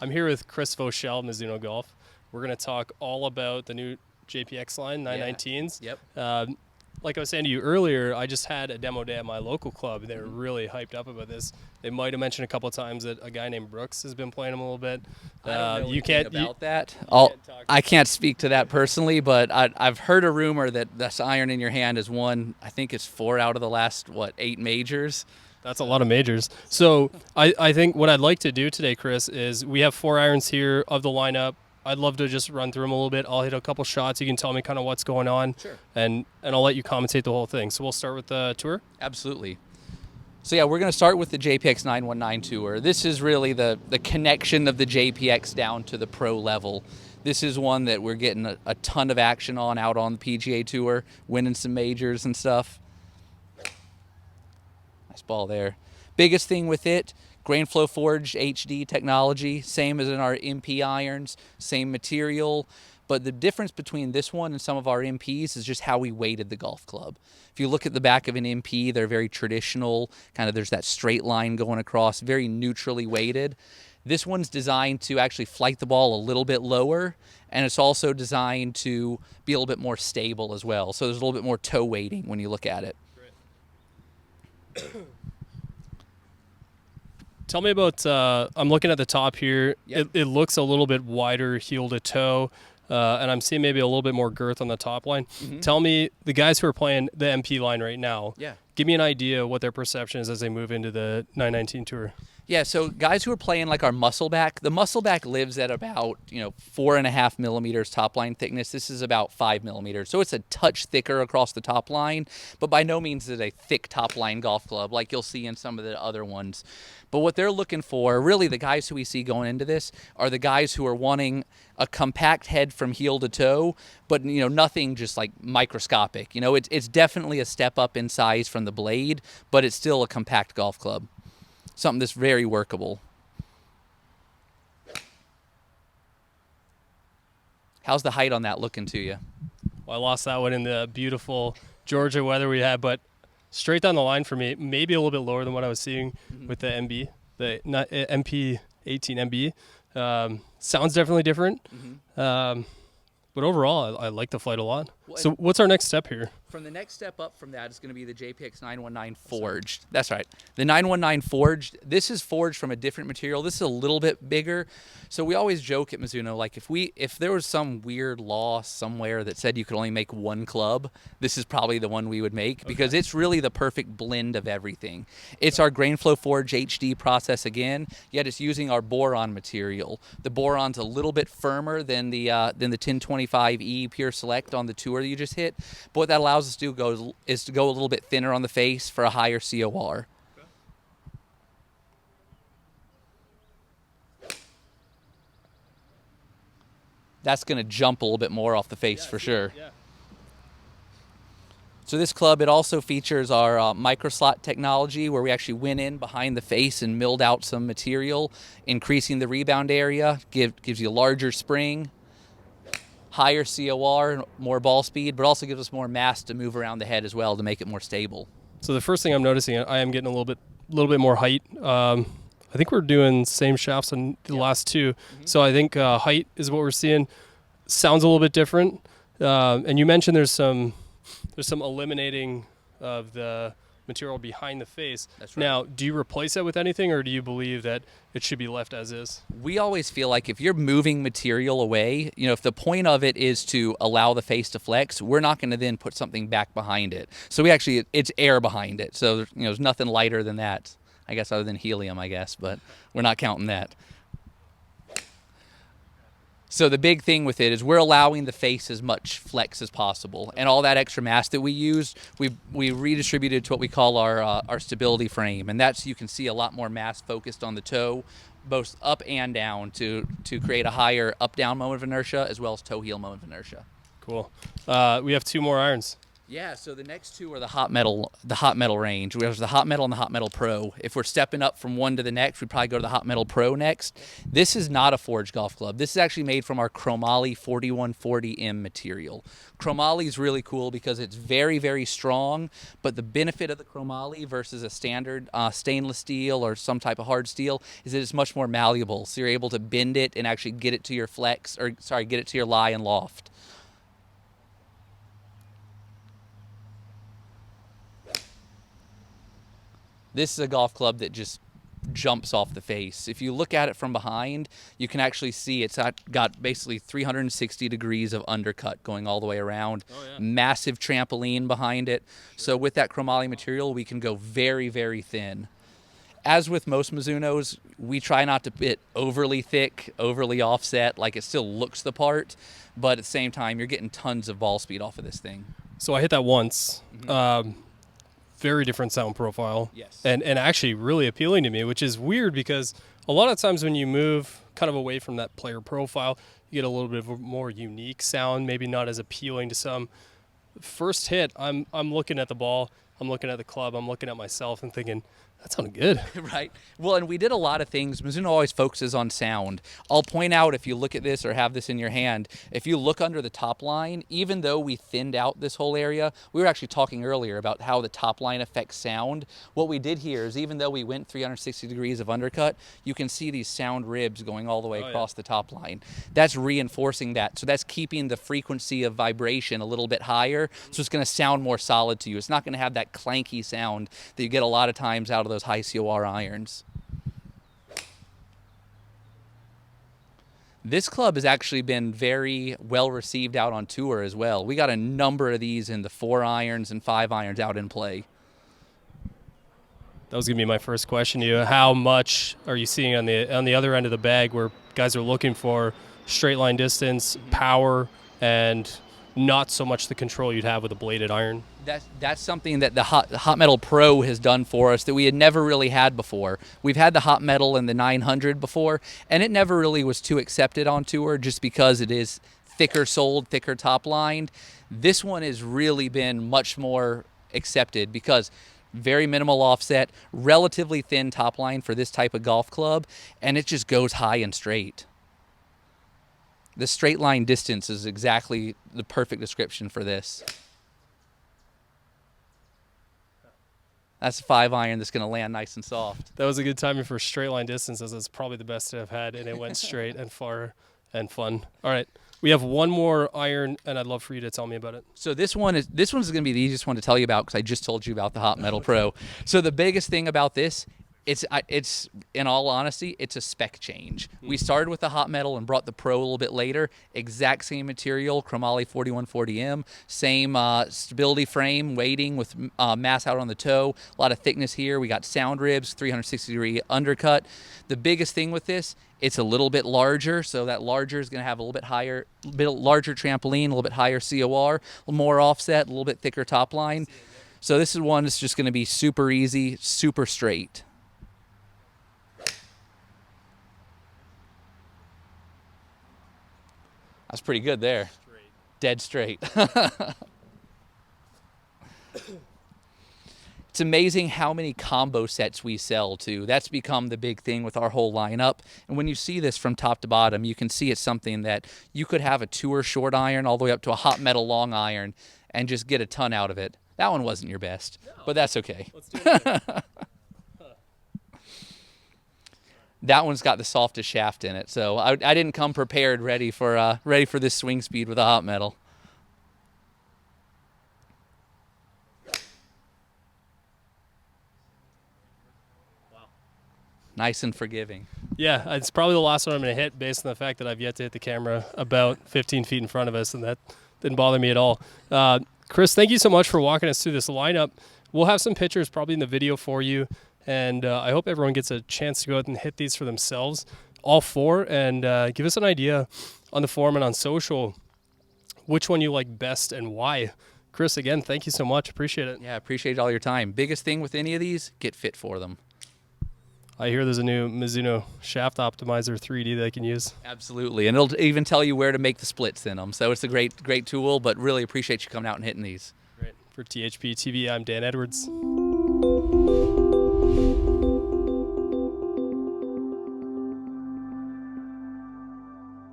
I'm here with Chris Vauchel, Mizuno Golf. We're going to talk all about the new JPX line, 919s. Yep. Like I was saying to you earlier, I just had a demo day at my local club. They were really hyped up about this. They might have mentioned a couple of times that a guy named Brooks has been playing them a little bit. I don't know you can't about that. can't talk I can't speak to that personally, but I've heard a rumor that this iron in your hand has won, I think it's 4 out of the last, 8 majors. That's a lot of majors. So I think what I'd like to do today, Chris, is we have 4 irons here of the lineup. I'd love to just run through them a little bit. I'll hit a couple shots. You can tell me kind of what's going on. Sure. And I'll let you commentate the whole thing. So we'll start with the tour. Absolutely. So yeah, we're going to start with the JPX 919 Tour. This is really the connection of the JPX down to the pro level. This is one that we're getting a ton of action on out on the PGA Tour, winning some majors and stuff. Nice ball there. Biggest thing with it, grain flow forged HD technology, same as in our MP irons, same material. But the difference between this one and some of our MPs is just how we weighted the golf club. If you look at the back of an MP, they're very traditional, kind of there's that straight line going across, very neutrally weighted. This one's designed to actually flight the ball a little bit lower, and it's also designed to be a little bit more stable as well. So there's a little bit more toe weighting when you look at it. Tell me about, I'm looking at the top here. Yep. It looks a little bit wider heel to toe, and I'm seeing maybe a little bit more girth on the top line. Mm-hmm. Tell me, the guys who are playing the MP line right now, Yeah. give me an idea of what their perception is as they move into the 919 Tour. Yeah, so guys who are playing like our muscleback, the muscleback lives at about 4.5 millimeters top line thickness. This is about 5 millimeters, so it's a touch thicker across the top line, but by no means is it a thick top line golf club like you'll see in some of the other ones. But what they're looking for, really the guys who we see going into this, are the guys who are wanting a compact head from heel to toe, but nothing just like microscopic. It's definitely a step up in size from the blade, but it's still a compact golf club. Something that's very workable. How's the height on that looking to you? Well, I lost that one in the beautiful Georgia weather we had, but straight down the line for me, maybe a little bit lower than what I was seeing with the MB, the MP 18 MB. Sounds definitely different, but overall, I like the flight a lot. So what's our next step here? From the next step up from that is going to be the JPX 919 Forged. That's right. The 919 Forged, this is forged from a different material. This is a little bit bigger. So we always joke at Mizuno, like if there was some weird law somewhere that said you could only make one club, this is probably the one we would make because it's really the perfect blend of everything. It's our grain flow forged HD process again, yet it's using our boron material. The boron's a little bit firmer than the 1025E Pure Select on the tour you just hit, but what that allows us to do is to go a little bit thinner on the face for a higher COR. That's going to jump a little bit more off the face for sure. Yeah. So this club, it also features our micro slot technology where we actually went in behind the face and milled out some material, increasing the rebound area, gives you a larger spring, higher COR, more ball speed, but also gives us more mass to move around the head as well to make it more stable. So the first thing I'm noticing, I am getting a little bit more height. I think we're doing same shafts on the last two. So I think height is what we're seeing. Sounds a little bit different. And you mentioned there's some eliminating of the material behind the face. That's right. Now, do you replace that with anything, or do you believe that it should be left as is? We always feel like if you're moving material away, if the point of it is to allow the face to flex, we're not going to then put something back behind it. So it's air behind it. So there's nothing lighter than that, I guess, other than helium, I guess, but we're not counting that. So the big thing with it is we're allowing the face as much flex as possible, and all that extra mass that we used, we redistributed to what we call our stability frame, and that's, you can see a lot more mass focused on the toe, both up and down, to create a higher up-down moment of inertia as well as toe-heel moment of inertia. Cool. We have 2 more irons. Yeah, so the next two are the hot metal range. There's the hot metal and the hot metal pro. If we're stepping up from one to the next, we'd probably go to the hot metal pro next. This is not a forged golf club. This is actually made from our chromoly 4140M material. Chromoly is really cool because it's very, very strong, but the benefit of the chromoly versus a standard stainless steel or some type of hard steel is that it's much more malleable. So you're able to bend it and actually get it to your get it to your lie and loft. This is a golf club that just jumps off the face. If you look at it from behind, you can actually see it's got basically 360 degrees of undercut going all the way around. Oh, yeah. Massive trampoline behind it. Sure. So with that chromoly material, we can go very, very thin. As with most Mizunos, we try not to get overly thick, overly offset, like it still looks the part, but at the same time, you're getting tons of ball speed off of this thing. So I hit that once. Mm-hmm. Very different sound profile. Yes. And actually really appealing to me, which is weird because a lot of times when you move kind of away from that player profile, you get a little bit of a more unique sound, maybe not as appealing to some. First hit, I'm looking at the ball, I'm looking at the club, I'm looking at myself and thinking, that sounded good. Right. Well, and we did a lot of things. Mizuno always focuses on sound. I'll point out, if you look at this or have this in your hand, if you look under the top line, even though we thinned out this whole area, we were actually talking earlier about how the top line affects sound. What we did here is, even though we went 360 degrees of undercut, you can see these sound ribs going all the way across the top line. That's reinforcing that. So that's keeping the frequency of vibration a little bit higher. So it's going to sound more solid to you. It's not going to have that clanky sound that you get a lot of times out of those high COR irons. This club has actually been very well received out on tour as well. We got a number of these in the 4 irons and 5 irons out in play. That was going to be my first question to you. How much are you seeing on the other end of the bag where guys are looking for straight line distance, power, and not so much the control you'd have with a bladed iron? That's something that the Hot Metal Pro has done for us that we had never really had before. We've had the Hot Metal and the 900 before, and it never really was too accepted on tour just because it is thicker soled, thicker top lined. This one has really been much more accepted because very minimal offset, relatively thin top line for this type of golf club, and it just goes high and straight. The straight line distance is exactly the perfect description for this. That's a 5 iron that's going to land nice and soft. That was a good timing for straight line distance, as it's probably the best I've had, and it went straight and far and fun. All right, we have one more iron, and I'd love for you to tell me about it. So this one's going to be the easiest one to tell you about because I just told you about the Hot Metal Pro. So the biggest thing about this, it's in all honesty, it's a spec change. We started with the Hot Metal and brought the Pro a little bit later. Exact same material, chromoly 4140M, same stability frame, weighting with mass out on the toe, a lot of thickness here. We got sound ribs, 360-degree undercut. The biggest thing with this, it's a little bit larger, so that larger is going to have a little bit larger trampoline, a little bit higher COR, a little more offset, a little bit thicker top line. So this is one that's just going to be super easy, super straight. That's pretty good there. Straight. Dead straight. It's amazing how many combo sets we sell too. That's become the big thing with our whole lineup. And when you see this from top to bottom, you can see it's something that you could have a tour short iron all the way up to a Hot Metal long iron and just get a ton out of it. That one wasn't your best, but that's okay. Let's do it. That one's got the softest shaft in it, so I didn't come prepared, ready for this swing speed with a Hot Metal. Wow. Nice and forgiving. Yeah, it's probably the last one I'm going to hit based on the fact that I've yet to hit the camera about 15 feet in front of us, and that didn't bother me at all. Chris, thank you so much for walking us through this lineup. We'll have some pictures probably in the video for you. And I hope everyone gets a chance to go out and hit these for themselves, all 4, and give us an idea on the forum and on social which one you like best and why. Chris, again, thank you so much. Appreciate it. Yeah, appreciate all your time. Biggest thing with any of these, get fit for them. I hear there's a new Mizuno Shaft Optimizer 3D that I can use. Absolutely, and it'll even tell you where to make the splits in them. So it's a great tool, but really appreciate you coming out and hitting these. Great. For THP TV, I'm Dan Edwards.